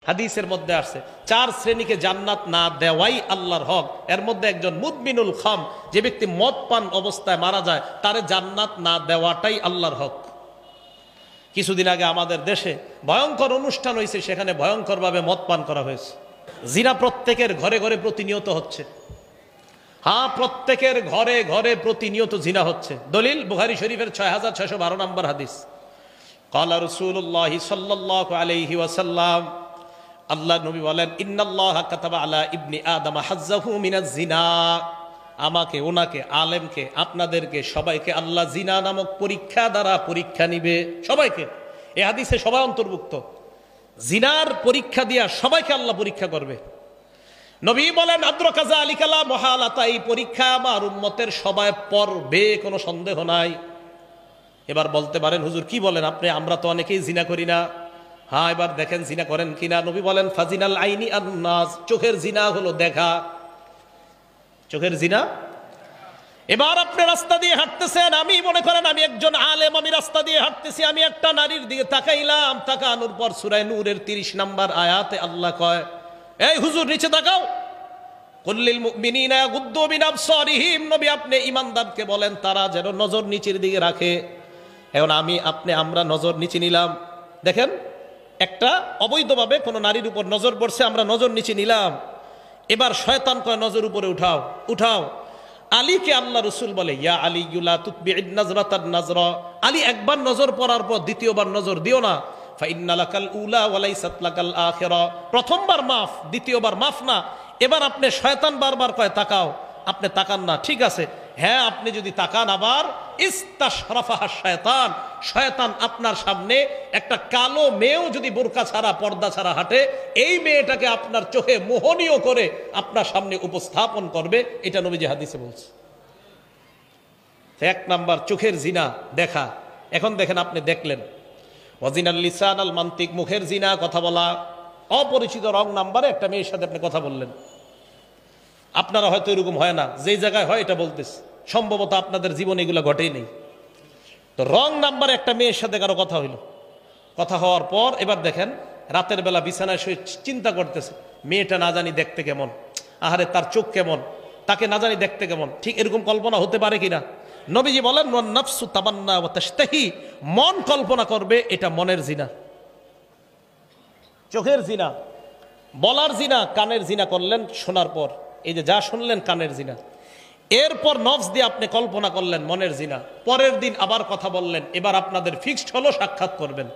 হাদিসের মধ্যে আসছে 4 শ্রেণীকে জান্নাত না দেওয়াই আল্লাহর হক। এর মধ্যে একজন মুদমিনুল খাম, যে ব্যক্তি মদ পান অবস্থায় মারা যায়, তারে জান্নাত না দেওয়াটাই আল্লাহর হক। কিছুদিন আগে আমাদের দেশে ভয়ঙ্কর অনুষ্ঠান হয়েছে, সেখানে ভয়ঙ্করভাবে মদ পান করা হয়েছে। জিনা প্রত্যেকের ঘরে ঘরে প্রতিনিয়ত হচ্ছে। হ্যাঁ, প্রত্যেকের ঘরে ঘরে প্রতিনিয়ত জিনা হচ্ছে। দলিল বুখারী শরীফের 6612 নম্বর হাদিস। ক্বালা রাসূলুল্লাহ সাল্লাল্লাহু আলাইহি ওয়াসাল্লাম, আল্লাহ নবী বলেন, ইন্নাল্লাহা কাতাবা আলা ইবনি আদম হাজ্জাহু মিনাজ জিনা। আমাকে, ওনাকে, আলেমকে, আপনাদেরকে সবাইকে আল্লাহ জিনা নামক পরীক্ষা দ্বারা পরীক্ষা নিবে। সবাইকে, এই হাদিসে সবাই অন্তর্ভুক্ত। জিনার পরীক্ষা দিয়া সবাইকে আল্লাহ পরীক্ষা করবে। নবী বলেন, আদ্রাকা যালিকা লা মুহালাতা, এই পরীক্ষা আমার উম্মতের সবাই পড়বে, কোনো সন্দেহ নাই। এবার বলতে পারেন, হুজুর কি বলেন আপনি, আমরা তো অনেকেই জিনা করি না। হ্যাঁ, এবার দেখেন জিনা করেন কিনা। নবী বলেন, ফাজিনাল আইনি আন-নাজ, চোখের জিনা হলো দেখা, চোখের জিনা। এবার আপনি রাস্তা দিয়ে হাঁটতেছেন, আমি মনে করেন আমি একজন আলেম, আমি রাস্তা দিয়ে হাঁটতেছি, আমি একটা নারীর দিকে তাকাইলাম, তাকানোর পর সূরা নূরের 30 নম্বর আয়াতে আল্লাহ কয়, এই হুজুর নিচে তাকাও, কুল্লিল মুমিনিনা ইয়াগুদ্দু মিন আবসারিহিম, নবী আপনি ঈমানদারকে বলেন তারা যেন নজর নিচের দিকে রাখে। এখন আমরা নজর নিচে নিলাম, দেখেন একটা অবৈধভাবে কোনো নারীর উপর নজর পড়ছে, আমরা নজর নিচে নিলাম। এবার শয়তান কয় নজর উপরে উঠাও, উঠাও। আলীকে আল্লাহ রসুল বলে, ইয়া আলী লা তুতবি'ন নাজরাতান নাজরা, আলী একবার নজর পড়ার পর দ্বিতীয়বার নজর দিও না। ফাইন্না লাকাল উলা ওয়া লাইসাত লাকাল আখিরা, প্রথমবার মাফ, দ্বিতীয়বার মাফ না। এবার আপনি, শয়তান বারবার কয় তাকাও, আপনি তাকান না, ঠিক আছে, হ্যাঁ আপনি যদি তাকান, আবার ইস্তাশরাফাহা শয়তান, শয়তান আপনার সামনে একটা কালো মেয়েও যদি বোরকা ছাড়া, পর্দা ছাড়া হাঁটে, এই মেয়েটাকে আপনার চোখে মোহনীয় করে আপনার সামনে উপস্থাপন করবে। এটা নবীজি হাদিসে বলছে। 1 নাম্বার চোখের জিনা দেখা। এখন দেখেন, আপনি দেখলেন ওয়াজিনাল লিসান আল মান্তিক, মুখের জিনা, কথা বলা। অপরিচিত রং নাম্বারে একটা মেয়ের সাথে আপনি কথা বললেন। আপনারা হয়তো এরকম হয় না, যেই জায়গায় হয় এটা বলতেছে, সম্ভবত আপনাদের জীবনে এগুলো ঘটেই নেই। তো রং নাম্বারে একটা মেয়ের সাথে কারো কথা হইল, কথা হওয়ার পর এবার দেখেন রাতের বেলা বিছানায় শুয়ে চিন্তা করতেছে, মেয়েটা না জানি দেখতে কেমন, আহারে তার চোখ কেমন, তাকে না জানি দেখতে কেমন। ঠিক এরকম কল্পনা হতে পারে কিনা? নবীজি বলেন, ওয়ান নাফসু তামান্না ওয়া তাশতাহি, মন কল্পনা করবে, এটা মনের জিনা। চোখের জিনা, বলার জিনা, কানের জিনা করলেন শোনার পর, এই যে যা শুনলেন কানের জিনা। এরপর নফস দিয়ে আপনি কল্পনা করলেন, মনের জিনা। পরের দিন আবার কথা বললেন, এবার আপনাদের ফিক্সড হলো সাক্ষাৎ করবেন।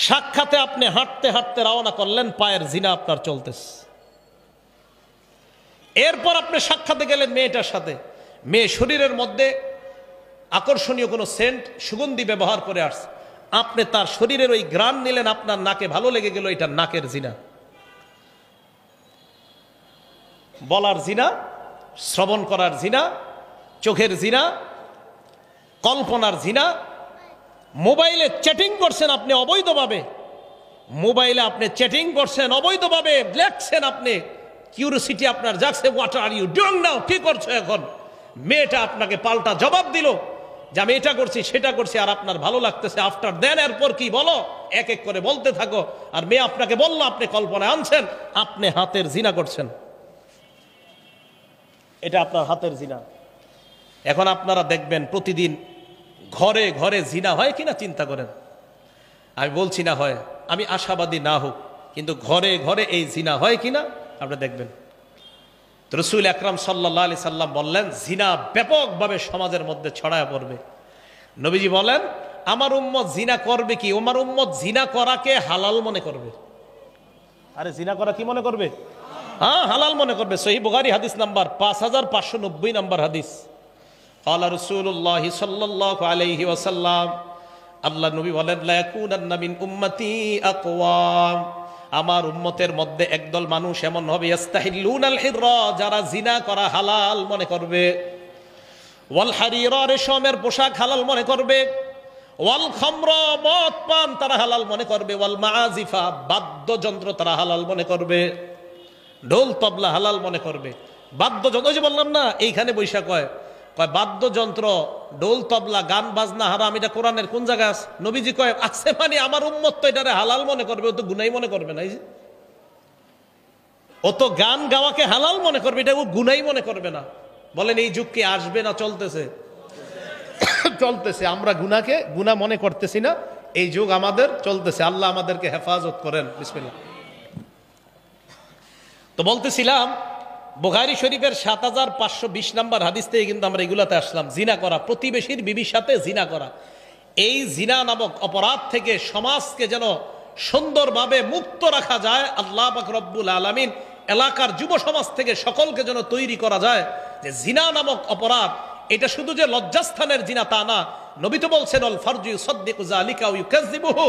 সাক্ষাতে আপনি হাঁটতে হাঁটতে রওনা করলেন, পায়ের জিনা আপনার চলতেছে। এরপর আপনি সাক্ষাতে গেলেন মেয়েটার সাথে, মেয়ে শরীরের মধ্যে আকর্ষণীয় কোনো সেন্ট, সুগন্ধি ব্যবহার করে আসছে, আপনি তার শরীরের ওই ঘ্রাণ নিলেন, আপনার নাকে ভালো লেগে গেল, এটা নাকের জিনা। বলার জিনা, শ্রবণ করার জিনা, চোখের জিনা, কল্পনার জিনা। মোবাইলে চ্যাটিং করছেন আপনি অবৈধভাবে, মোবাইলে আপনি চ্যাটিং করছেন অবৈধভাবে, লেখছেন আপনি, কিউরিওসিটি আপনার জাগছে, what are you doing now, কি করছো এখন? মেয়েটা আপনাকে পাল্টা জবাব দিল যে আমি এটা করছি, সেটা করছি, আর আপনার ভালো লাগতেছে। আফটার দেন, এরপর কি বলো, এক এক করে বলতে থাকো। আর মেয়ে আপনাকে বললো, আপনি কল্পনায় আনছেন, আপনি হাতের জিনা করছেন, এটা আপনার হাতের জিনা। এখন আপনারা দেখবেন প্রতিদিন ঘরে ঘরে জিনা হয় কিনা চিন্তা করেন। আমি বলছি না হয়, আমি আশাবাদী না হোক, কিন্তু ঘরে ঘরে এই জিনা হয় কিনা আপনারা দেখবেন। রাসূল আকরাম সাল্লাল্লাহু আলাইহি সাল্লাম বললেন, জিনা ব্যাপকভাবে সমাজের মধ্যে ছড়ায় পড়বে। নবীজি বলেন, আমার উম্মত জিনা করবে কি? আমার উম্মত জিনা করাকে হালাল মনে করবে। আরে জিনা করা কি মনে করবে? হ্যাঁ, হালাল মনে করবে। সহিহ বুখারী হাদিস নাম্বার 5590 নম্বর হাদিস। ক্বালা রাসূলুল্লাহ সাল্লাল্লাহু আলাইহি ওয়াসাল্লাম, আল্লাহ নবী বলেন, লা ইয়াকুনান্না মিন উম্মতি আকওয়াম, আমার উম্মতের মধ্যে একদল মানুষ এমন হবে, ইস্তাহিল্লুনাল হিররা, যারা জিনা করা হালাল মনে করবে, ওয়াল হারিরা, রেশমের পোশাক হালাল মনে করবে, ওয়াল খামরা, মদ পান তারা হালাল মনে করবে, ওয়াল মাআজিফা, বাদ্যযন্ত্র তারা হালাল মনে করবে, ঢোল তবলা হালাল মনে করবে। বাদ্যযন্ত্র, ওই যে বললাম না, এইখানে বৈশা কয় বাদ্যযন্ত্র, ঢোল তবলা, গান বাজনা হারাম, এটা কোরআনের কোন জায়গায় আছে? নবীজি কয় আছে, মানে আমার উম্মত তো এটারে হালাল মনে করবে, ও তো গুনাই মনে করবে না। এই যে ও তো গান গাওয়াকে হালাল মনে করবে, এটা ও গুনাই মনে করবে না। বলেন এই যুগ কি আসবে না চলতেছে? চলতেছে। আমরা গুনাকে গুনাহ মনে করতেছি না, এই যুগ আমাদের চলতেছে। আল্লাহ আমাদেরকে হেফাজত করেন। বিসমিল্লাহ। তো বলতেছিলাম বুখারী শরীফের ৭৫২০ নম্বর হাদিস থেকে কিন্তু আমরা এগুলাতে আসলাম। জিনা করা, প্রতিবেশীর বিবির সাথে জিনা করা, এই জিনা নামক অপরাধ থেকে সমাজকে যেন সুন্দরভাবে মুক্ত রাখা যায়, আল্লাহ পাক রব্বুল আলামিন এলাকার যুব সমাজ থেকে সকলকে যেন তৈরি করা যায় যে জিনা নামক অপরাধ এটা শুধু যে লজ্জাস্থানের জিনা তা না। নবী তো বলছেন আল ফারজু ইউসাদ্দিকু যালিকা ওয়া ইউকাযযিবুহু,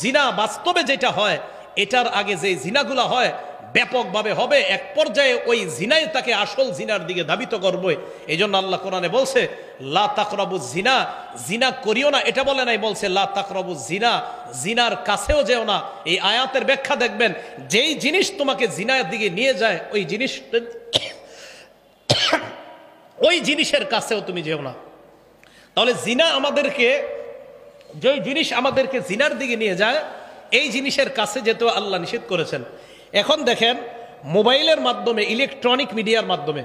জিনা বাস্তবে যেটা হয় এটার আগে যে জিনাগুলো হয় ব্যাপকভাবে হবে, এক পর্যায়ে ওই জিনাই তাকে আসল জিনার দিকে ধাবিত করবে। এই জন্য আল্লাহ কোরআনে বলছে লা তাকরাবুজ জিনা, জিনা করিও না, এটা বলে নাই, বলছে লা তাকরাবুজ জিনা, জিনার কাছেও যেও না। এই আয়াতের ব্যাখ্যা দেখবেন, যেই জিনিস তোমাকে জিনার দিকে নিয়ে যায় ওই জিনিস ওই জিনিসের কাছেও তুমি যেও না। তাহলে জিনা আমাদেরকে, যে জিনিস আমাদেরকে জিনার দিকে নিয়ে যায় এই জিনিসের কাছে যেতে আল্লাহ নিষেধ করেছেন। এখন দেখেন মোবাইলের মাধ্যমে, ইলেকট্রনিক মিডিয়ার মাধ্যমে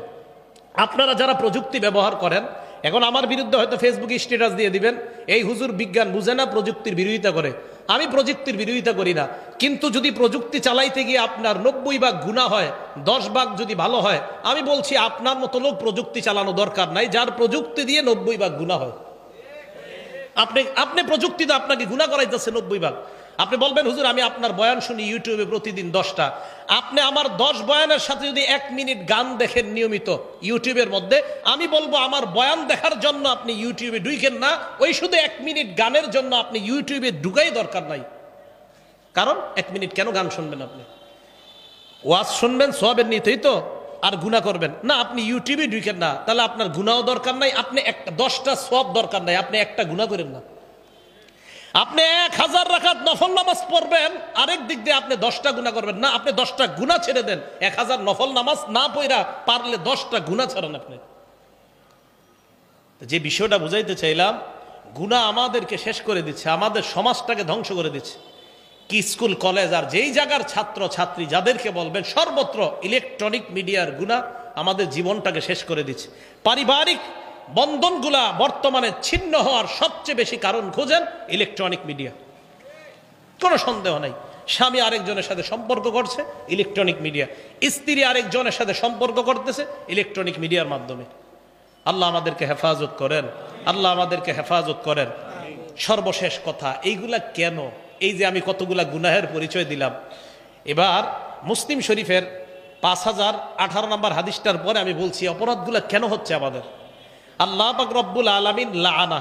আপনারা যারা প্রযুক্তি ব্যবহার করেন, এখন আমার বিরুদ্ধে হয়তো ফেসবুকে স্ট্যাটাস দিয়ে দিবেন এই হুজুর বিজ্ঞান বুঝে না, প্রযুক্তির বিরোধিতা করে। আমি প্রযুক্তির বিরোধিতা করি না, কিন্তু যদি প্রযুক্তি চালাইতে গিয়ে আপনার ৯০ ভাগ গুনাহ হয়, ১০ ভাগ যদি ভালো হয়, আমি বলছি আপনার মতো লোক প্রযুক্তি চালানো দরকার নাই, যার প্রযুক্তি দিয়ে ৯০ ভাগ গুনাহ হয়। আপনি প্রযুক্তিতে আপনাকে গুনাহ করাইতেছে ৯০ ভাগ। আপনি বলবেন হুজুর আমি আপনার বয়ান শুনি ইউটিউবে প্রতিদিন 10টা, আপনি আমার 10 বয়ানের সাথে যদি 1 মিনিট গান দেখেন নিয়মিত ইউটিউবের মধ্যে, আমি বলবো আমার বয়ান দেখার জন্য আপনি ইউটিউবে ঢুকেন না, ওই শুধু 1 মিনিট গানের জন্য আপনি ইউটিউবে ঢুকাই দরকার নাই। কারণ 1 মিনিট কেন গান শুনবেন? আপনি ওয়াজ শুনবেন সওয়াবের নিতেই তো, আর গুনাহ করবেন না। আপনি ইউটিউবে ঢুকেন না, তাহলে আপনার গুনাহও দরকার নাই, আপনি 10টা সওয়াব দরকার নাই, আপনি একটা গুনাহ করেন না। আপনি 1000 রাকাত নফল নামাজ পড়বেন, আরেক দিক দিয়ে আপনি 10টা গুনাহ করবেন না, আপনি 10টা গুনাহ ছেড়ে দেন। 1000 নফল নামাজ না পড়া পারলে 10টা গুনাহ ছাড়েন আপনি। যে বিষয়টা বুঝাইতে চাইলাম, গুনাহ আমাদেরকে শেষ করে দিচ্ছে, আমাদের সমাজটাকে ধ্বংস করে দিচ্ছে। কি স্কুল কলেজ আর যেই জায়গার ছাত্র ছাত্রী যাদেরকে বলবেন সর্বত্র ইলেকট্রনিক মিডিয়ার গুনাহ আমাদের জীবনটাকে শেষ করে দিচ্ছে। পারিবারিক বন্ধনগুলা বর্তমানে ছিন্ন হওয়ার সবচেয়ে বেশি কারণ খুঁজেন ইলেকট্রনিক মিডিয়া, কোনো সন্দেহ নাই। স্বামী আরেকজনের সাথে সম্পর্ক করছে ইলেকট্রনিক মিডিয়া, স্ত্রী আরেকজনের সাথে সম্পর্ক করতেছে ইলেকট্রনিক মিডিয়ার মাধ্যমে। আল্লাহ আমাদেরকে হেফাজত করেন, আল্লাহ আমাদেরকে হেফাজত করেন। সর্বশেষ কথা, এইগুলা কেন? এই যে আমি কতগুলা গুনাহের পরিচয় দিলাম, এবার মুসলিম শরীফের 5018 নম্বর হাদিসটার পরে আমি বলছি অপরাধগুলা কেন হচ্ছে আমাদের। আল্লাহ পাক রব্বুল আলামিন লাআনা,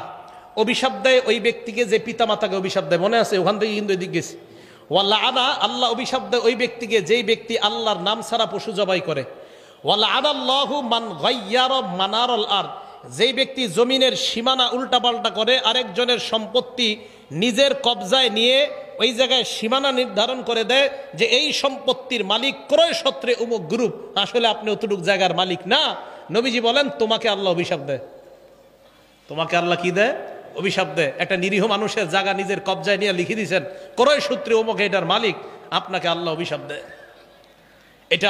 অভিশাপ দেয় ওই ব্যক্তিকে যে পিতামাতাকে অভিশাপ দেয়, মনে আছে? ওখান থেকে কিন্তু এদিক গেছি। ওয়া লাআনা, আল্লাহ অভিশাপ দেয় ওই ব্যক্তিকে যেই ব্যক্তি আল্লাহর নাম ছাড়া পশু জবাই করে। ওয়া লাআনাল্লাহু মান গায়্যারা মানারাল আরদ, যেই ব্যক্তি জমিনের সীমানা উল্টাপাল্টা করে, আরেকজনের সম্পত্তি নিজের কবজায় নিয়ে ওই জায়গায় সীমানা নির্ধারণ করে দেয় যে এই সম্পত্তির মালিক ক্রয় সূত্রে অমুক গ্রুপ, আসলে আপনি অতটুক জায়গার মালিক না। নবীজি বলেন তোমাকে আল্লাহ অভিশাপ দেয়। তোমাকে আল্লাহ কি দেয়? অভিশাপ দেয়। একটা নিরীহ মানুষের জায়গা নিজের কবজায় নিয়ে লিখে দিয়েছেন ক্রয় সূত্রে অমুক এটার মালিক, আপনাকে আল্লাহ অভিশাপ দেয়। এটা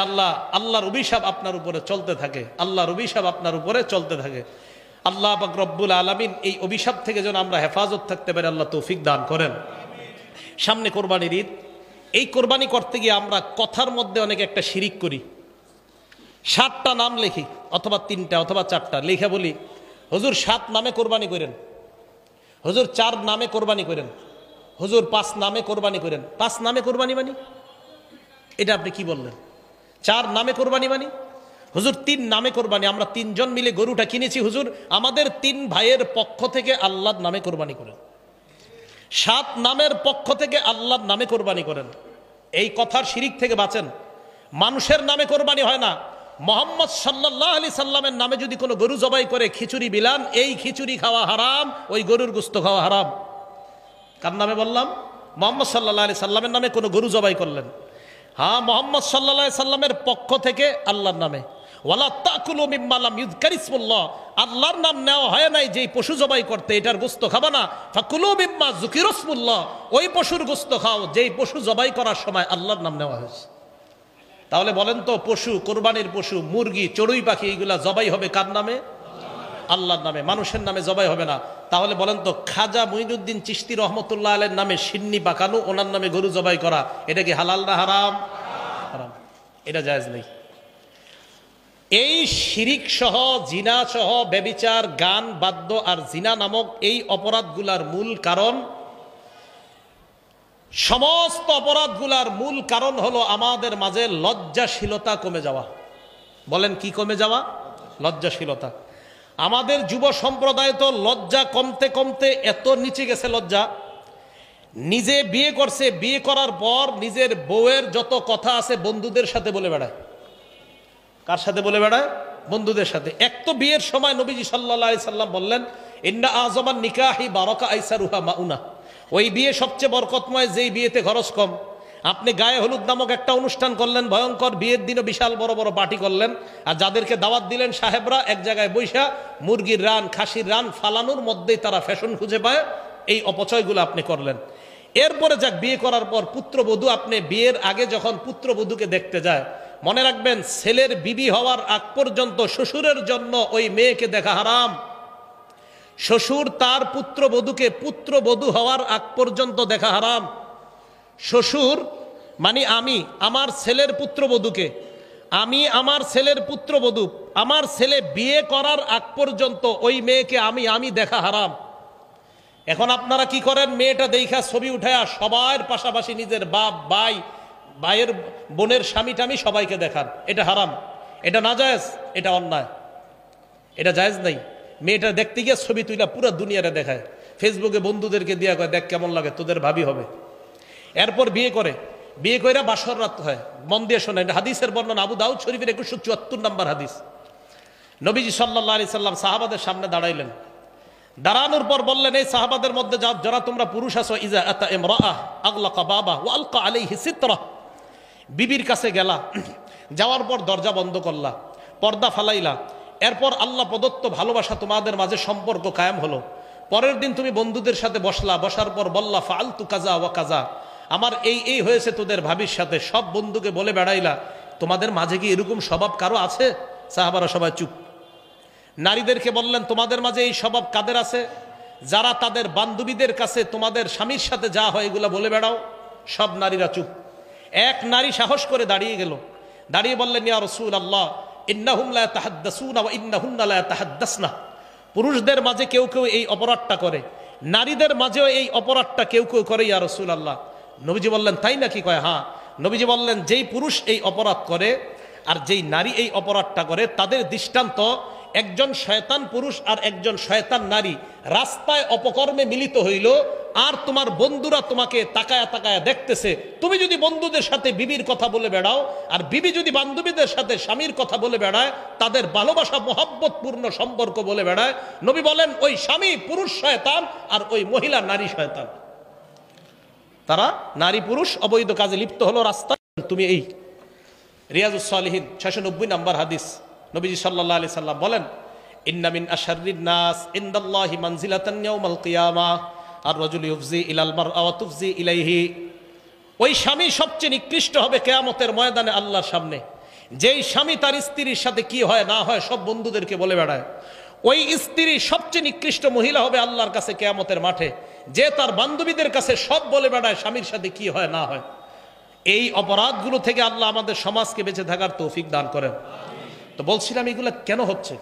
আল্লাহর অভিশাপ আপনার উপরে চলতে থাকে, আল্লাহর অভিশাপ আপনার উপরে চলতে থাকে। আল্লাহ পাক রব্বুল আলামিন এই অভিশাপ থেকে যেন আমরা হেফাজত থাকতে পারি, আল্লাহ তৌফিক দান করেন। সামনে কোরবানির ঈদ, এই কোরবানি করতে গিয়ে আমরা কথার মধ্যে অনেক একটা শিরিক করি। 7টা নাম লিখি, অথবা 3টা অথবা 4টা লিখে বলি হুজুর 7 নামে কোরবানি করেন, হুজুর 4 নামে কোরবানি করেন, হুজুর 5 নামে কোরবানি করেন। 5 নামে কোরবানি মানি, এটা আপনি কি বললেন? 4 নামে কোরবানি মানি, হুজুর 3 নামে কোরবানি, আমরা 3 জন মিলে গরুটা কিনেছি, হুজুর আমাদের 3 ভাইয়ের পক্ষ থেকে আল্লাহর নামে কোরবানি করেন। 7 নামের পক্ষ থেকে আল্লাহর নামে কোরবানি করেন। এই কথার শিরিক থেকে বাঁচেন। মানুষের নামে কোরবানি হয় না। মুহাম্মদ সাল্লাল্লাহু আলাইহি সাল্লামের নামে যদি কোনো গরু জবাই করে খিচুড়ি বিলান, এই খিচুড়ি খাওয়া হারাম, ওই গরুর গোশত খাওয়া হারাম। কার নামে বললাম? মুহাম্মদ সাল্লাল্লাহু আলাইহি সাল্লামের নামে কোনো গরু জবাই করলেন, হ্যাঁ মুহাম্মদ সাল্লাল্লাহু আলাইহি সাল্লামের পক্ষ থেকে আল্লাহর নামে। ওয়ালা তাকুলু মিম্মা লাম ইযকার ইসমুল্লাহ, আল্লাহর নাম নেওয়া হয় নাই যেই পশু জবাই করতে, এটার গোশত খাবা না। ফাকুলু মিম্মা যুকিরা ইসমুল্লাহ, ওই পশুর গোশত খাও যেই পশু জবাই করার সময় আল্লাহর নাম নেওয়া হয়েছে। তাহলে বলেন তো পশু, কোরবানির পশু, মুরগি, চড়ুই পাখি, এইগুলা জবাই হবে কার নামে? আল্লাহর নামে, মানুষের নামে জবাই হবে না। তাহলে বলেন তো খাজা মুঈনুদ্দিন চিশতি রহমতুল্লাহ আলাইহির নামে সিন্নি পাকানো, ওনার নামে গরু জবাই করা, এটা কি হালাল না হারাম? হারাম, এটা জায়েজ নেই। এই শিরিক সহ, জিনা সহ, ব্যভিচার, গান, বাদ্য আর জিনা নামক এই অপরাধগুলার মূল কারণ, সমস্ত অপরাধগুলার মূল কারণ হলো আমাদের মাঝে লজ্জাশীলতা কমে যাওয়া। বলেন কি কমে যাওয়া? লজ্জাশীলতা। আমাদের যুব সম্প্রদায় তো লজ্জা কমতে কমতে এত নিচে গেছে, লজ্জা, নিজে বিয়ে করছে, বিয়ে করার পর নিজের বউয়ের যত কথা আছে বন্ধুদের সাথে বলে বেড়ায়। কার সাথে বলে বেড়ায়? বন্ধুদের সাথে। এক তো বিয়ের সময় নবীজি সাল্লাল্লাহু আলাইহি সাল্লাম বললেন, ইন্না আযমান নিকাহি বারাকা আইসারুহা মাউনা, ওই বিয়ে সবচেয়ে বরকতময় যেই বিয়েতে খরচ কম। আপনি গায়ে হলুদ নামক একটা অনুষ্ঠান করলেন, ভয়ঙ্কর, বিয়ের দিনও বিশাল বড় বড় পার্টি করলেন, আর যাদেরকে দাওয়াত দিলেন সাহেবরা এক জায়গায় বৈশা মুরগির রান, খাসির রান ফালানোর মধ্যেই তারা ফ্যাশন খুঁজে পায়, এই অপচয়গুলো আপনি করলেন। এরপরে যাক বিয়ে করার পর পুত্রবধূ, আপনি বিয়ের আগে যখন পুত্রবধূকে দেখতে যায়, মনে রাখবেন ছেলের বিবি হওয়ার আগ পর্যন্ত শ্বশুরের জন্য ওই মেয়েকে দেখা হারাম। শ্বশুর তার পুত্রবধূকে পুত্রবধূ হওয়ার আগ পর্যন্ত দেখা হারাম। শ্বশুর মানে আমি আমার ছেলের পুত্রবধূকে, আমি আমার ছেলের পুত্রবধূ, আমার ছেলে বিয়ে করার আগ পর্যন্ত ওই মেয়েকে আমি দেখা হারাম। এখন আপনারা কি করেন? মেয়েটা দেখা ছবি উঠায়া সবার পাশাপাশি নিজের বাপ, ভাই, ভাইয়ের বোনের স্বামী টামি সবাইকে দেখান। এটা হারাম, এটা নাজায়েজ, এটা অন্যায়, এটা জায়েজ নাই। মেয়েটা দেখতে গিয়ে ছবি তুইলা পুরো দুনিয়ারে দেখায়, ফেসবুকে বন্ধুদেরকে দিয়া কয় দেখ কেমন লাগে, তোদের ভাবি হবে। এরপর বিয়ে করে, বিয়ে কইরা বাসর রাত হয়। মন দিয়ে শোনেন, হাদিসের বর্ণনা আবু দাউদ শরীফের 2174 নম্বর হাদিস। নবীজি সাল্লাল্লাহু আলাইহি সাল্লাম সাহাবাদের সামনে দাঁড়াইলেন, দাঁড়ানোর পর বললেন, এই সাহাবাদের মধ্যে যারা তোমরা পুরুষ আছো, ইজা আতা ইমরাআহ আগলাকা বাবা ওয়া আলকা আলাইহি সিতরা, বিবির কাছে গেলা, যাওয়ার পর দরজা বন্ধ করলা, পর্দা ফালাইলা, এরপর আল্লাহ প্রদত্ত ভালোবাসা তোমাদের মাঝে সম্পর্ক কায়েম হলো। পরের দিন তুমি বন্ধুদের সাথে বসলা, বসার পর বললা ফালতু কাজা ওয়া কাজা, আমার এই হয়েছে তোদের ভাবির সাথে, সব বন্ধুকে বলে বেড়াইলা। তোমাদের মাঝে কি এরকম স্বভাব কারো আছে? সাহাবারা সবাই চুপ। নারীদেরকে বললেন, তোমাদের মাঝে এই স্বভাব কাদের আছে? যারা তাদের বান্ধবীদের কাছে তোমাদের স্বামীর সাথে যা হয় এগুলা বলে বেড়াও। সব নারীরা চুপ। এক নারী সাহস করে দাঁড়িয়ে গেল, দাঁড়িয়ে বললেন, ইয়া রাসূলুল্লাহ, ইন্নাহুম লা ইয়াতাহাদ্দাসুনা ওয়া ইন্নাহুন্না লা ইয়াতাহাদ্দাসনা, পুরুষদের মাঝে কেউ কেউ এই অপরাধটা করে, নারীদের মাঝেও এই অপরাধটা কেউ কেউ করে ইয়া রাসূলুল্লাহ। নবীজি বললেন, তাই নাকি? কয় হ্যাঁ। নবীজি বললেন, যেই পুরুষ এই অপরাধ করে আর যেই নারী এই অপরাধটা করে, তাদের দৃষ্টান্ত একজন শয়তান পুরুষ আর একজন শয়তান নারী রাস্তায় অপকর্মে মিলিত হইল, আর তোমার বন্ধুরা তোমাকে তাকায়া তাকায়া দেখতেছে। তুমি যদি বন্ধুদের সাথে বিবির কথা বলে বেড়াও, আর বিবি যদি বান্ধবীদের সাথে স্বামীর কথা বলে বেড়ায়, তাদের ভালোবাসা মহব্বতপূর্ণ সম্পর্ক বলে বেড়ায়, নবী বলেন ওই স্বামী পুরুষ শয়তান আর ওই মহিলা নারী শয়তান। তারা নারী পুরুষ অবৈধ কাজে লিপ্ত হলো রাস্তায়। তুমি এই রিয়াজুস সালিহিন 690 নম্বর হাদিস, নবীজি সাল্লাল্লাহু আলাইহি সাল্লাম বলেন, ইন্না মিন আশাররিন নাস ইনদাল্লাহি মানজিলাতান ইয়াউমাল কিয়ামাহ আর রাজুলু ইউফজি ইলাল মারআ ওয়া তুফজি ইলাইহি, ওই স্বামী সবচেয়ে নিকৃষ্ট হবে কিয়ামতের ময়দানে আল্লাহর সামনে, যেই স্বামী তার স্ত্রীর সাথে কি হয় না হয় সব বন্ধুদেরকে বলে বেড়ায়। ওই স্ত্রী সবচেয়ে নিকৃষ্ট মহিলা হবে আল্লাহর কাছে কিয়ামতের মাঠে, যে তার বান্ধবীদের কাছে সব বলে বেড়ায় স্বামীর সাথে কি হয় না হয়। এই অপরাধগুলো থেকে আল্লাহ আমাদের সমাজকে বেঁচে থাকার তৌফিক দান করেন। তো বলছিলাম এগুলা কেন হচ্ছে?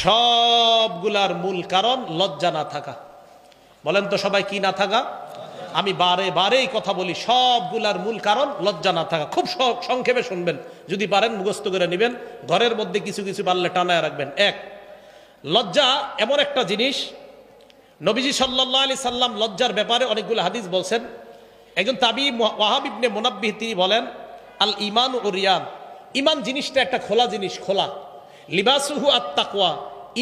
সবগুলার মূল কারণ লজ্জা না থাকা। বলেন তো সবাই কি না থাকা? আমি বারে বারে এই কথা বলি, সবগুলার মূল কারণ লজ্জা না থাকা। খুব সংক্ষেপে শুনবেন, যদি পারেন মুখস্থ করে নেবেন, ঘরের মধ্যে কিছু কিছু পারলে টানায় রাখবেন। এক, লজ্জা এমন একটা জিনিস, নবীজি সাল্লাল্লাহু আলাইহি সাল্লাম লজ্জার ব্যাপারে অনেকগুলো হাদিস বলছেন। একজন তাবি ওয়াহাব ইবনে মুনাব্বিহ তিনি বলেন, আল ঈমান ও রিয়ান, ঈমান জিনিসটা একটা খোলা জিনিস, খোলা। লিবাসুহু আত-তাকওয়া,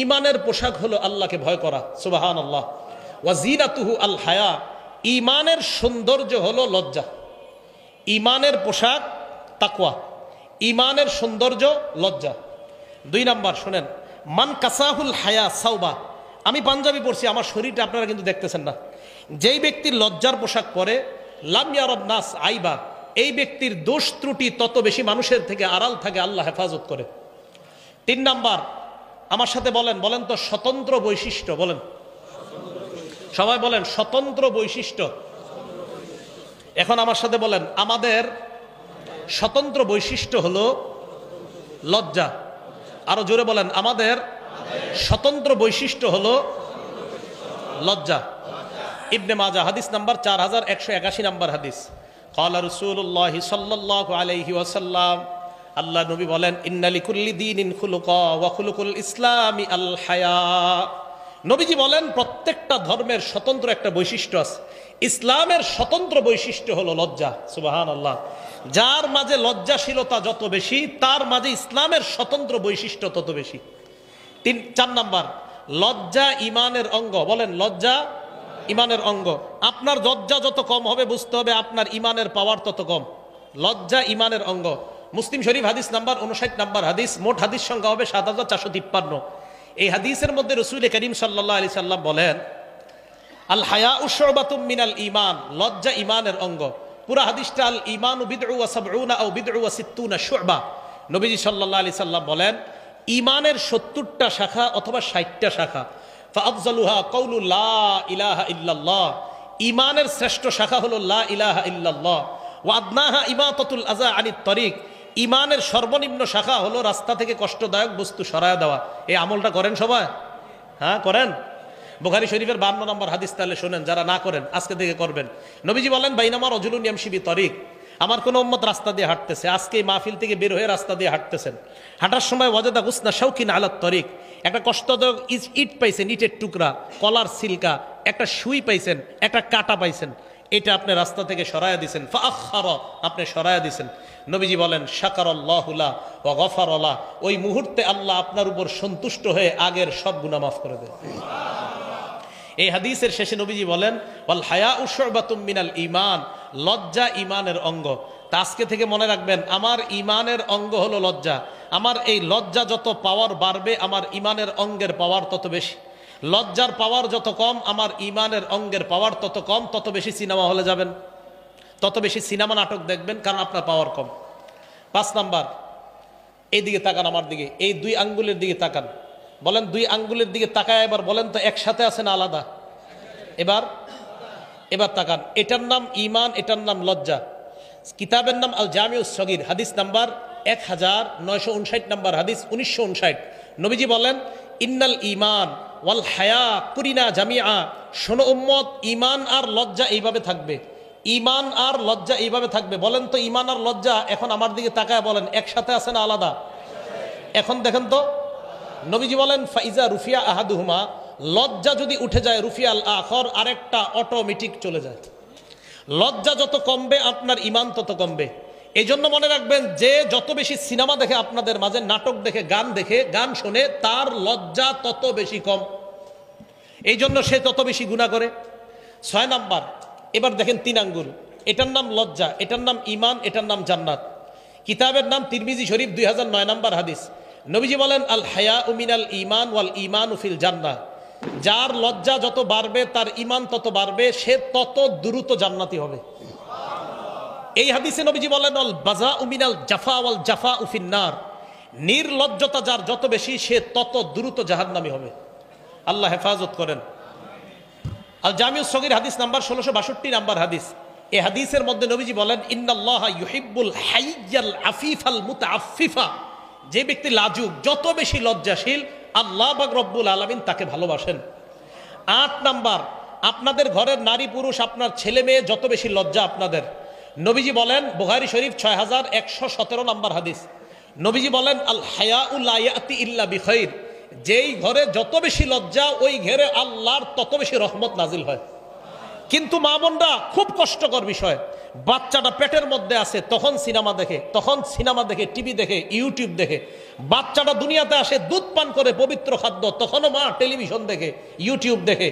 ঈমানের পোশাক হলো আল্লাহকে ভয় করা, সুবহানাল্লাহ। ওয়া জিনাতুহু আল হায়া, ঈমানের সৌন্দর্য হলো লজ্জা। ঈমানের পোশাক তাকওয়া, ঈমানের সৌন্দর্য লজ্জা। 2 নাম্বার শুনেন, মান কাসাহুল হায়া সাওবা, আমি পাঞ্জাবি পরছি, আমার শরীরটা আপনারা কিন্তু দেখতেছেন না। যেই ব্যক্তি লজ্জার পোশাক পরে, লাম ইয়ারান নাস আইবা, এই ব্যক্তির দোষ ত্রুটি তত বেশি মানুষের থেকে আড়াল থাকে, আল্লাহ হেফাজত করে। 3 নাম্বার, আমার সাথে বলেন, বলেন তো স্বতন্ত্র বৈশিষ্ট্য, বলেন সবাই বলেন স্বতন্ত্র বৈশিষ্ট্য। এখন আমার সাথে বলেন, আমাদের স্বতন্ত্র বৈশিষ্ট্য হলো লজ্জা। আরো জোরে বলেন, আমাদের স্বতন্ত্র বৈশিষ্ট্য হলো লজ্জা। ইবনে মাজাহ হাদিস নাম্বার 4181 নাম্বার হাদিস। ক্বালা রাসূলুল্লাহ সাল্লাল্লাহু আলাইহি ওয়াসাল্লাম, আল্লাহ নবী বলেন, ইন্না লিকুল্লি দীনিন খুলুকা ওয়া খুলুকুল ইসলামি আল হায়া। নবীজি বলেন, প্রত্যেকটা ধর্মের স্বতন্ত্র একটা বৈশিষ্ট্য আছে। ইসলামের স্বতন্ত্র বৈশিষ্ট্য হলো লজ্জা। সুবহানাল্লাহ। যার মাঝে লজ্জাশীলতা যত বেশি, তার মাঝে ইসলামের স্বতন্ত্র বৈশিষ্ট্য তত বেশি। 4 নাম্বার, লজ্জা ইমানের অঙ্গ। বলেন, লজ্জা ইমানের অঙ্গ। আপনার লজ্জা যত কম হবে, বুঝতে হবে আপনার ইমানের পাওয়ার তত কম। লজ্জা ইমানের অঙ্গ। মুসলিম শরীফ হাদিস নাম্বার 59 নাম্বার হাদিস। মোট হাদিস সংখ্যা হবে 7453। এই হাদিসের মধ্যে রাসূল করিম সাল্লাল্লাহু আলাইহি সাল্লাম বলেন, আল হায়াউ শুবাতুম মিনাল ঈমান, লজ্জা ইমানের অঙ্গ। পুরা হাদিসটা আল ঈমানু বিদউ ওয়া সাবউনা আও বিদউ ওয়া সিত্তুনা শুবা। নবীজি সাল্লাল্লাহু আলাইহি সাল্লাম বলেন, ঈমানের 70টা শাখা অথবা 60টা শাখা। ফাআফজালুহা কাউলু লা ইলাহা ইল্লাল্লাহ, ঈমানের শ্রেষ্ঠ শাখা হলো লা ইলাহা ইল্লাল্লাহ। ওয়া আদনাহা ইমাতাতুল আযা আনিত তরিক, ঈমানের সর্বনিম্ন শাখা হলো রাস্তা থেকে কষ্টদায়ক বস্তু সরায়া দেওয়া। এই আমলটা করেন সবাই? হ্যাঁ, করেন। বুখারী শরীফের 52 নম্বর হাদিস, তাহলে শুনেন, যারা না করেন আজকে থেকে করবেন। নবীজি বলেন, বাইনামা রাজুলুন ইয়ামশি বিতরিক, আমার কোন উম্মত রাস্তা দিয়ে হাঁটতেছে, আজকে এই মাহফিল থেকে বের হয়ে রাস্তা দিয়ে হাঁটতেছেন, হাঁটার সময় ওয়াজাদা গুসনা শাওকিন আলাত তরিক, একটা কষ্টদায়ক ইট পাইছেন, ইটের টুকরা, কলার সিলকা, একটা সুই পাইছেন, একটা কাটা পাইছেন, এটা আপনি রাস্তা থেকে সরায়া দিছেন। ফাআখারা, আপনি সরায়া দিছেন। নবীজি বলেন, শাকারাল্লাহু লা ওয়া গফারা লা, ওই মুহূর্তে আল্লাহ আপনার উপর সন্তুষ্ট হয়ে আগের সব গুনাহ মাফ করে দেন। এই হাদিসের শেষে নবীজি বলেন, ওয়াল হায়াউ শুবাতুম মিনাল ঈমান, লজ্জা ঈমানের অঙ্গ। তা আজকে থেকে মনে রাখবেন, আমার ঈমানের অঙ্গ হলো লজ্জা। আমার এই লজ্জা যত পাওয়ার বাড়বে, আমার ঈমানের অঙ্গের পাওয়ার তত বেশি। লজ্জার পাওয়ার যত কম, আমার ঈমানের অঙ্গের পাওয়ার তত কম। তত বেশি সিনেমা হলে যাবেন, তত বেশি সিনেমা নাটক দেখবেন, কারণ আপনার পাওয়ার কম। 5 নাম্বার, এইদিকে তাকান, আমার দিকে, এই 2 আঙ্গুলের দিকে তাকান। বলেন, 2 আঙ্গুলের দিকে তাকায় এবার বলেন তো, একসাথে আছে না আলাদা? এবার তাকান। এটার নাম ঈমান, এটার নাম লজ্জা। কিতাবের নাম আল জামিউস সগীর, হাদিস নাম্বার 1959 নাম্বার হাদিস, 1959। নবীজি বলেন, ইন্নাল ঈমান ওয়াল হায়া কুরিনা জামিআ, শোনো উম্মত, ঈমান আর লজ্জা এইভাবে থাকবে, ঈমান আর লজ্জা এইভাবে থাকবে। বলেন তো, ঈমান আর লজ্জা এখন আমার দিকে তাকায় বলেন, একসাথে আছে না আলাদা? এখন দেখেন তো, নবীজি বলেন, ফাইজা রুফিয়া আহাদুহুমা, লজ্জা যদি উঠে যায়, রুফিয়াল আখর, আরেকটা অটোমেটিক চলে যায়। লজ্জা যত কমবে, আপনার ঈমান তত কমবে। এই জন্য মনে রাখবেন, যে যত বেশি সিনেমা দেখে আপনাদের মাঝে, নাটক দেখে, গান শোনে, তার লজ্জা তত বেশি কম। এই জন্য সে তত বেশি গুনাহ করে। 6 নাম্বার, এবার দেখেন 3 আঙ্গুল, এটার নাম লজ্জা, এটার নাম ঈমান, এটার নাম জান্নাত। কিতাবের নাম তিরমিজি শরীফ, 2009 নাম্বার হাদিস। নবীজি বলেন, আল হায়াউ মিনাল ঈমান ওয়াল ঈমানু ফিল জান্নাহ, যার লজ্জা যত বাড়বে, তার ঈমান তত বাড়বে, সে তত দ্রুত জান্নাতি হবে। এই হাদিসে নবীজি বলেন, আল বাযাউ মিনাল জাফা ওয়াল জাফাউ ফিন নার, নির্লজ্জতা যার যত বেশি, সে তত দ্রুত জাহান্নামী হবে। আল্লাহ হেফাজত করেন। আল জামিউস সগীর হাদিস নাম্বার 1662 নাম্বার হাদিস। এই হাদিসের মধ্যে নবীজি বলেন, ইন্নাল্লাহা ইউহিব্বুল হাইয়াল আফিফাল মুতাআফফিফা, যে ব্যক্তি লাজুক, যত বেশি লজ্জাশীল, আল্লাহ পাক রব্বুল আলামিন তাকে ভালোবাসেন। 8 নাম্বার, আপনাদের ঘরের নারী পুরুষ, আপনার ছেলে মেয়ে যত বেশি লজ্জা আপনাদের, নবীজি বলেন, বুখারী শরীফ 6117 নাম্বার হাদিস। নবীজি বলেন, আল হায়াউ লা ইয়াতি ইল্লা বিখাইর, যেই ঘরে যত বেশি লজ্জা, ওই ঘরে আল্লাহর তত বেশি রহমত নাজিল হয়। কিন্তু মা বোনরা, খুব কষ্টকর বিষয়, বাচ্চাটা পেটের মধ্যে আছে, তখন সিনেমা দেখে, টিভি দেখে, ইউটিউব দেখে। বাচ্চাটা দুনিয়াতে আসে, দুধ পান করে, পবিত্র খাদ্য, তখনও মা টেলিভিশন দেখে, ইউটিউব দেখে।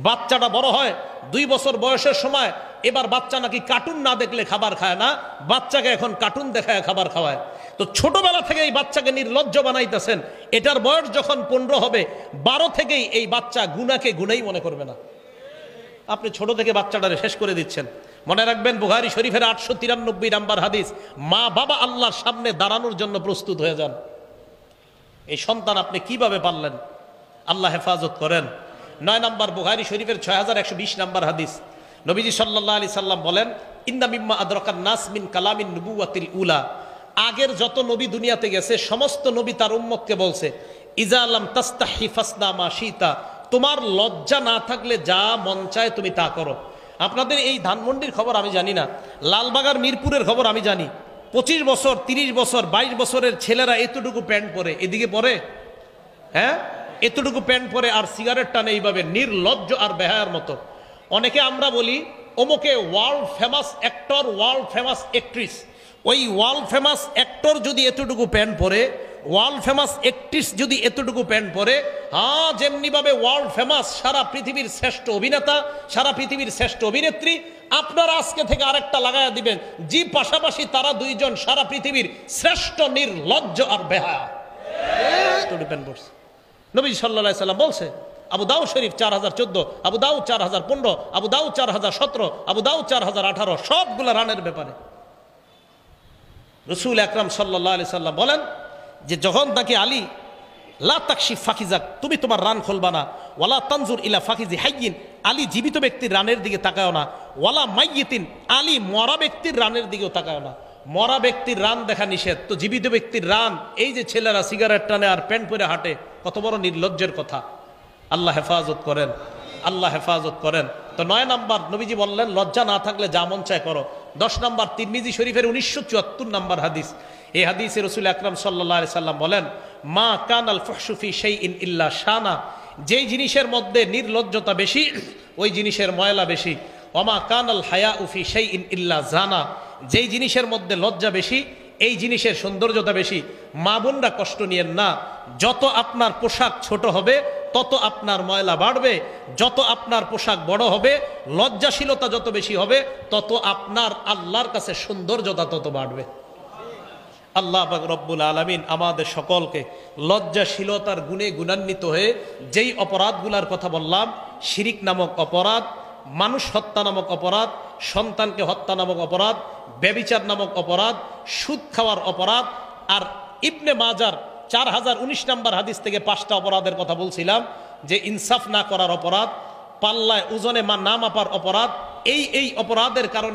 বাচ্চাটা বড় হয়, 2 বছর বয়সের সময়, এবার বাচ্চা নাকি কার্টুন না দেখলে খাবার খায় না, বাচ্চাকে এখন কার্টুন দেখায় খাবার খাওয়ায়। তো ছোটবেলা থেকে এই বাচ্চাকে নির্লজ্জ বানাইতেছেন। এটার বয়স যখন 15 হবে, 12 থেকেই এই বাচ্চা গুনাহকে গুনাহই মনে করবে না। আপনি ছোট থেকে বাচ্চাটারে শেষ করে দিচ্ছেন। মনে রাখবেন বুখারী শরীফের 893 নম্বর হাদিস, মা বাবা আল্লাহর সামনে দাঁড়ানোর জন্য প্রস্তুত হয়ে যান। এই সন্তান আপনি কিভাবে পারলেন? আল্লাহ হেফাজত করেন। 9 নম্বর বুখারী শরীফের 6120 নম্বর হাদিস, নবীজি সাল্লাল্লাহু আলাইহি সাল্লাম বলেন, ইন্না মিম্মা আদরাকান নাস মিন কালামিন নুবুওয়াতিল উলা, আগের যত নবী দুনিয়াতে গেছে সমস্ত নবী তার উম্মতকে বলছে, ইজা লাম তাস্তাহি ফাসনা মা শিতা, তোমার লজ্জা না থাকলে যা মন চায় তুমি তা করো। আপনাদের এই ধানমন্ডির খবর আমি জানি না, লালবাগার মিরপুরের খবর আমি জানি। 25 বছর 30 বছর 22 বছরের ছেলেরা এতটুকু প্যান্ট পরে, এদিকে পরে, হ্যাঁ এতটুকু প্যান্ট পরে আর সিগারেট টানে এইভাবে নির্লজ্জ আর বেহায়ার মতো। অনেকে আমরা বলি অমুকে world famous actor, world famous actress. ওই ওয়ার্ল্ড ফেমাস অ্যাক্টর যদি এতটুকু প্যান্ট পরে, ওয়ার্ল্ড ফেমাস অ্যাক্ট্রেস যদি এতটুকু প্যান্ট পরে, হ্যাঁ যেমনিভাবে ওয়ার্ল্ড ফেমাস সারা পৃথিবীর শ্রেষ্ঠ অভিনেতা, সারা পৃথিবীর শ্রেষ্ঠ অভিনেত্রী, আপনারা আজকে থেকে আরেকটা লাগায়া দিবেন, জি পাশাপাশি তারা দুইজন সারা পৃথিবীর শ্রেষ্ঠ নির্লজ্জ আর বেহায়া। প্যান্ট পরছে। নবী সাল্লাল্লাহু আলাইহি সাল্লাম বলছে, আবু দাউদ শরীফ 4014, আবু দাউদ 4015, আবু দাউদ 4017, আবু দাউদ 4018, সবগুলো রানের ব্যাপারে। রাসূল আকরাম সাল্লাল্লাহু আলাইহি সাল্লাম বলেন যে যখন তাকে আলী, লা তাকশিফ ফাকিজাক, তুমি তোমার রান খুলবা না, ওয়ালা তানজুর ইলা ফাকিজি হাইয়িন, আলী জীবিত ব্যক্তির রানের দিকে তাকাও না, ওয়ালা মাইয়িতিন, আলী মরা ব্যক্তির রানের দিকেও তাকাও না। মরা ব্যক্তির রান দেখা নিষেধ, তো জীবিত ব্যক্তির রান, এই যে ছেলেরা সিগারেট টানে আর প্যান্ট পরে হাঁটে, কত বড় নির্লজ্জের কথা। আল্লাহ হেফাজত করেন, আল্লাহ হেফাজত করেন। তো 9 নম্বর নবীজি বললেন লজ্জা না থাকলে যা মন চায় করো। 10 নম্বর তিরমিজি শরীফের 1974 নম্বর হাদিস, এই হাদিসে রাসূল আকরাম সাল্লাল্লাহু আলাইহি সাল্লাম বলেন, মা কানাল ফুহশু ফি শাইইন ইল্লা শানা, যেই জিনিসের মধ্যে নির্লজ্জতা বেশি ওই জিনিসের ময়লা বেশি। ওমা কানাল হায়াউ ফি শাইইন ইল্লা জানা, যেই জিনিসের মধ্যে লজ্জা বেশি এই জিনিসের সৌন্দর্যতা বেশি। মা বোনরা কষ্ট নিয়েন না, যত আপনার পোশাক ছোট হবে তত আপনার ময়লা বাড়বে, যত আপনার পোশাক বড় হবে, লজ্জাশীলতা যত বেশি হবে তত আপনার আল্লাহর কাছে সৌন্দর্যতা তত বাড়বে। আল্লাহ পাক রব্বুল আলামিন আমাদের সকলকে লজ্জাশীলতার গুণে গুণান্বিত হয়ে যেই অপরাধগুলার কথা বললাম, শিরিক নামক অপরাধ, মানুষ হত্যা নামক অপরাধ, সন্তানকে হত্যা নামক অপরাধ, ব্যভিচার নামক অপরাধ, সুদ খাওয়ার অপরাধ, আর ইবনে মাজার 4019 নম্বর হাদিস থেকে 5টা অপরাধের কথা বলছিলাম, যে ইনসাফ না করার অপরাধ, পাল্লায় ওজনে না মাপার অপরাধ, এই অপরাধের কারণে